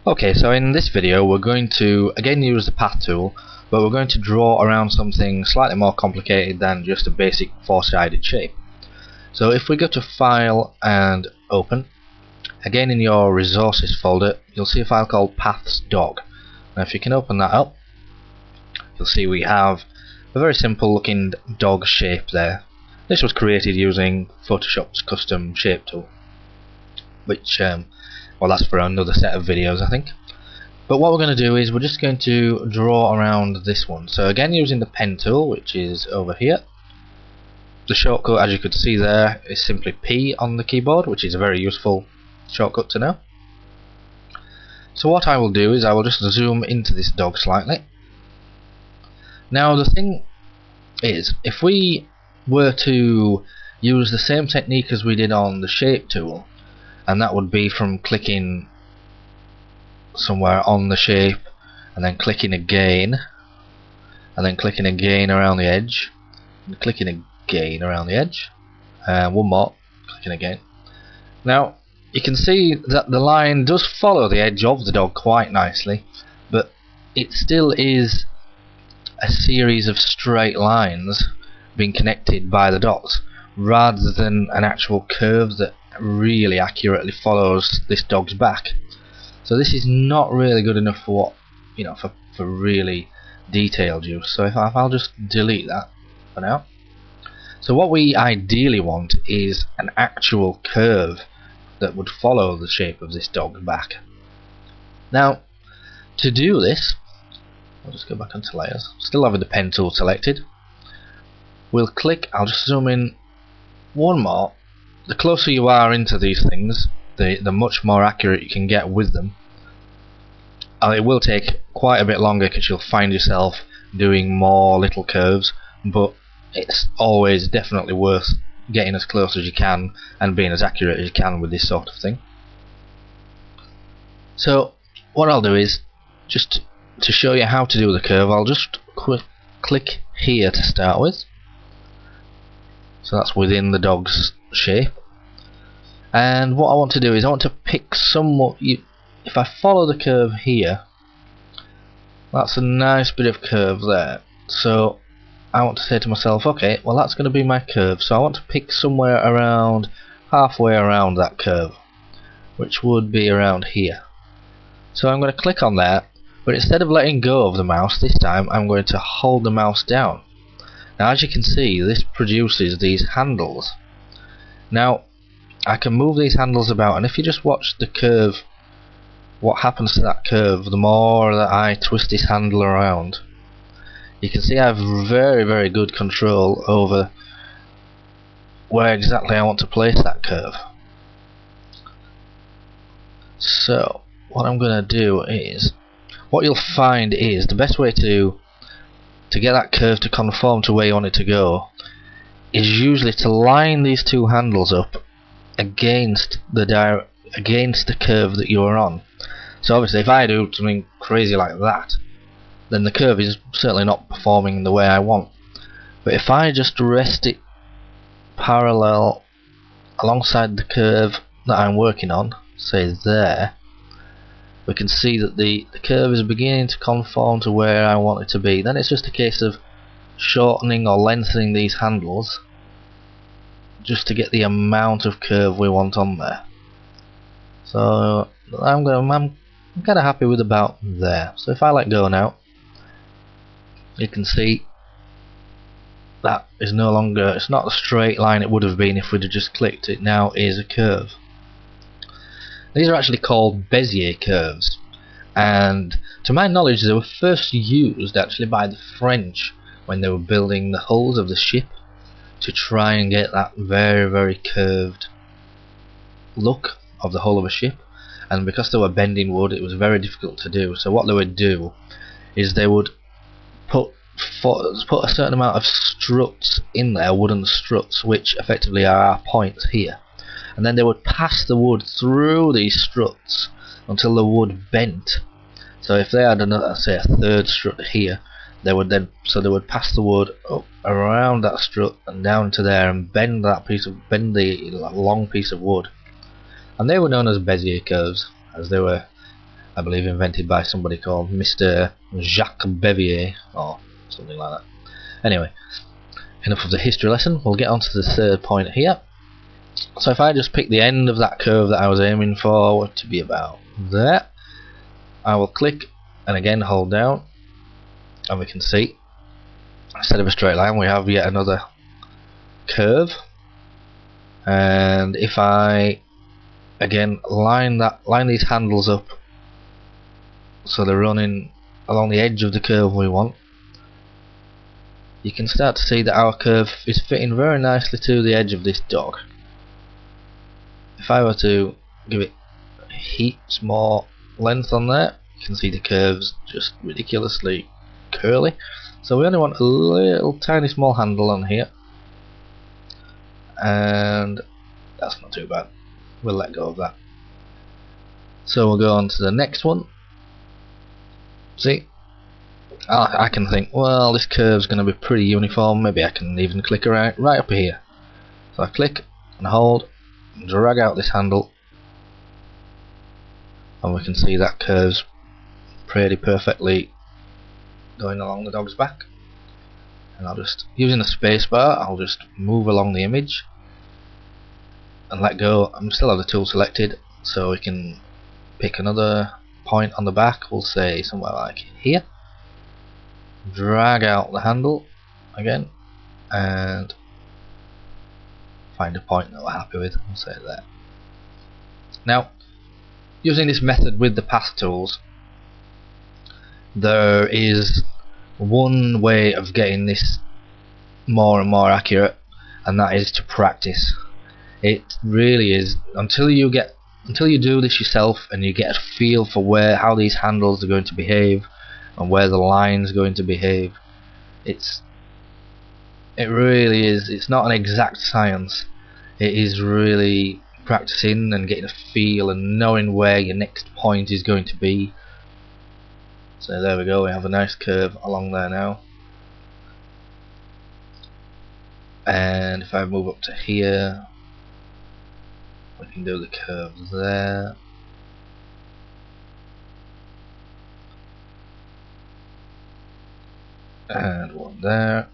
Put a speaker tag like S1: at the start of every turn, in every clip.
S1: Okay, so in this video we're going to again use the path tool, but we're going to draw around something slightly more complicated than just a basic four-sided shape. So if we go to File and Open, again in your Resources folder you'll see a file called Paths.dog. Now if you can open that up, you'll see we have a very simple looking dog shape there. This was created using Photoshop's custom shape tool, which well, that's for another set of videos, I think. But what we're going to do is we're just going to draw around this one. So again, using the pen tool, which is over here. The shortcut, as you could see there, is simply P on the keyboard, which is a very useful shortcut to know. So what I will do is I will just zoom into this dog slightly. Now the thing is, if we were to use the same technique as we did on the shape tool, and that would be from clicking somewhere on the shape and then clicking again and then clicking again around the edge and clicking again around the edge and one more, clicking again. Now you can see that the line does follow the edge of the dog quite nicely, but it still is a series of straight lines being connected by the dots rather than an actual curve that really accurately follows this dog's back. So this is not really good enough for what, you know, for really detailed use. So if I'll just delete that for now. So what we ideally want is an actual curve that would follow the shape of this dog's back. Now to do this, I'll just go back onto layers, still having the pen tool selected. We'll click, I'll just zoom in one more. The closer you are into these things, the much more accurate you can get with them. It will take quite a bit longer because you'll find yourself doing more little curves, but it's always definitely worth getting as close as you can and being as accurate as you can with this sort of thing. So what I'll do is, just to show you how to do the curve, I'll just click here to start with. So that's within the dog's shape. And what I want to do is I want to pick somewhat. If I follow the curve here, that's a nice bit of curve there. So I want to say to myself, okay, well that's going to be my curve. So I want to pick somewhere around halfway around that curve, which would be around here. So I'm going to click on that, but instead of letting go of the mouse this time, I'm going to hold the mouse down. Now as you can see, this produces these handles. Now I can move these handles about, and if you just watch the curve, what happens to that curve the more that I twist this handle around, you can see I have very good control over where exactly I want to place that curve. So what I'm going to do is, what you'll find is the best way to get that curve to conform to where you want it to go is usually to line these two handles up against the curve that you're on. So obviously if I do something crazy like that, then the curve is certainly not performing the way I want. But if I just rest it parallel alongside the curve that I'm working on, say there, we can see that the curve is beginning to conform to where I want it to be. Then it's just a case of shortening or lengthening these handles just to get the amount of curve we want on there. So I'm kind of happy with about there. So if I let go now, you can see that is no longer, it's not a straight line it would have been if we'd have just clicked. It now is a curve. These are actually called Bezier curves, and to my knowledge they were first used actually by the French when they were building the hulls of the ship to try and get that very curved look of the hull of a ship. And because they were bending wood, it was very difficult to do. So what they would do is they would put a certain amount of struts in there, wooden struts, which effectively are our points here, and then they would pass the wood through these struts until the wood bent. So if they had another, say a third strut here, they would pass the wood up around that strut and down to there and bend the long piece of wood. And they were known as Bezier curves, as they were I believe invented by somebody called Mr. Jacques Bevier or something like that. Anyway, enough of the history lesson. We'll get on to the third point here. So if I just pick the end of that curve that I was aiming for to be about there, I will click and again hold down, and we can see instead of a straight line we have yet another curve. And if I again line these handles up so they're running along the edge of the curve we want, you can start to see that our curve is fitting very nicely to the edge of this dog. If I were to give it heaps more length on there, you can see the curves just ridiculously curly. So we only want a little tiny small handle on here, and that's not too bad. We'll let go of that. So we'll go on to the next one. See, I can think, well, this curve's going to be pretty uniform. Maybe I can even click right up here. So I click and hold and drag out this handle, and we can see that curve's pretty perfectly going along the dog's back. And I'll just, using the space bar, I'll just move along the image and let go. I'm still have the tool selected, so we can pick another point on the back. We'll say somewhere like here. Drag out the handle again and find a point that we're happy with. We'll say there. Now, using this method with the path tools, there is one way of getting this more and more accurate, and that is to practice. It really is. Until you do this yourself and you get a feel for how these handles are going to behave and where the line's going to behave, it really is. It's not an exact science. It is really practicing and getting a feel and knowing where your next point is going to be. So there we go, we have a nice curve along there now. And if I move up to here, we can do the curve there. And one there.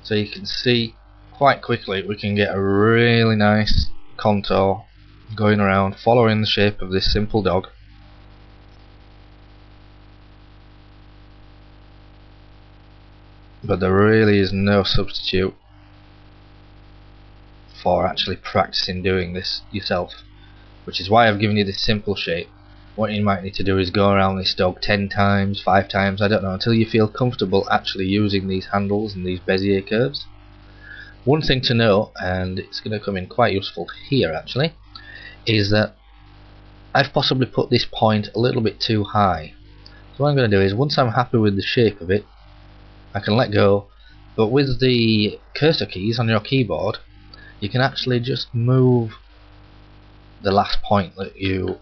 S1: So you can see quite quickly we can get a really nice contour going around, following the shape of this simple dog. But there really is no substitute for actually practicing doing this yourself, which is why I've given you this simple shape. What you might need to do is go around this dog 10 times, 5 times, I don't know, until you feel comfortable actually using these handles and these Bezier curves. One thing to note, and it's going to come in quite useful here actually, is that I've possibly put this point a little bit too high. So what I'm going to do is, once I'm happy with the shape of it, I can let go, but with the cursor keys on your keyboard you can actually just move the last point that you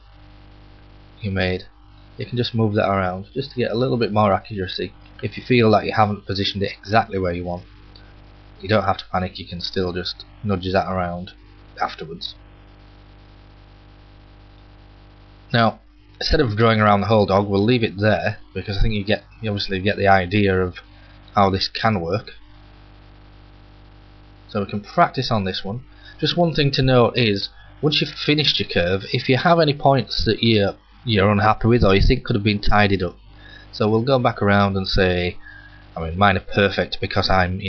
S1: made. You can just move that around just to get a little bit more accuracy. If you feel like you haven't positioned it exactly where you want, you don't have to panic, you can still just nudge that around afterwards. Now, instead of drawing around the whole dog, we'll leave it there, because I think you obviously get the idea of how this can work. So we can practice on this one. Just one thing to note is, once you've finished your curve, if you have any points that you're unhappy with or you think could have been tidied up, so we'll go back around and say, I mean, mine are perfect because I'm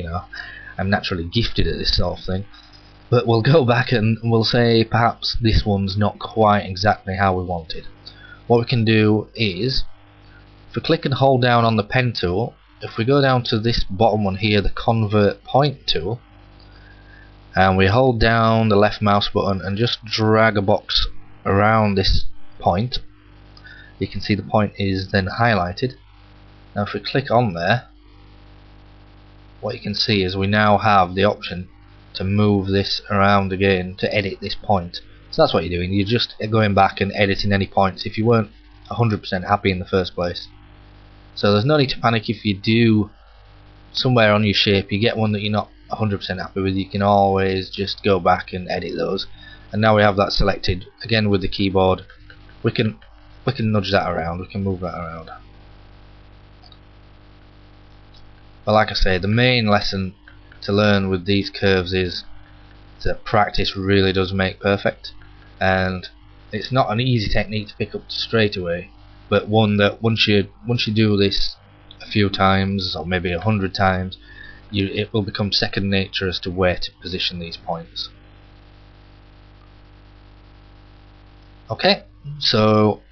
S1: naturally gifted at this sort of thing, but we'll go back and we'll say perhaps this one's not quite exactly how we wanted. What we can do is, if we click and hold down on the pen tool, if we go down to this bottom one here, the convert point tool, and we hold down the left mouse button and just drag a box around this point, you can see the point is then highlighted. Now if we click on there, what you can see is we now have the option to move this around again to edit this point. So that's what you're doing, you're just going back and editing any points if you weren't 100% happy in the first place. So there's no need to panic if you do somewhere on your shape you get one that you're not 100% happy with, you can always just go back and edit those. And now we have that selected again with the keyboard. We can nudge that around, we can move that around. But like I say, the main lesson to learn with these curves is that practice really does make perfect, and it's not an easy technique to pick up straight away, but one that once you do this a few times, or maybe 100 times, it will become second nature as to where to position these points. Okay, so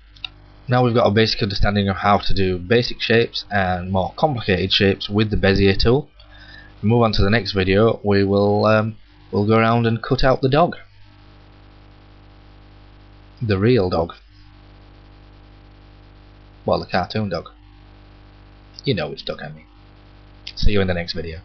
S1: now we've got a basic understanding of how to do basic shapes and more complicated shapes with the Bezier tool. Move on to the next video. We will we'll go around and cut out the dog, the real dog, well, the cartoon dog. You know which dog I mean. See you in the next video.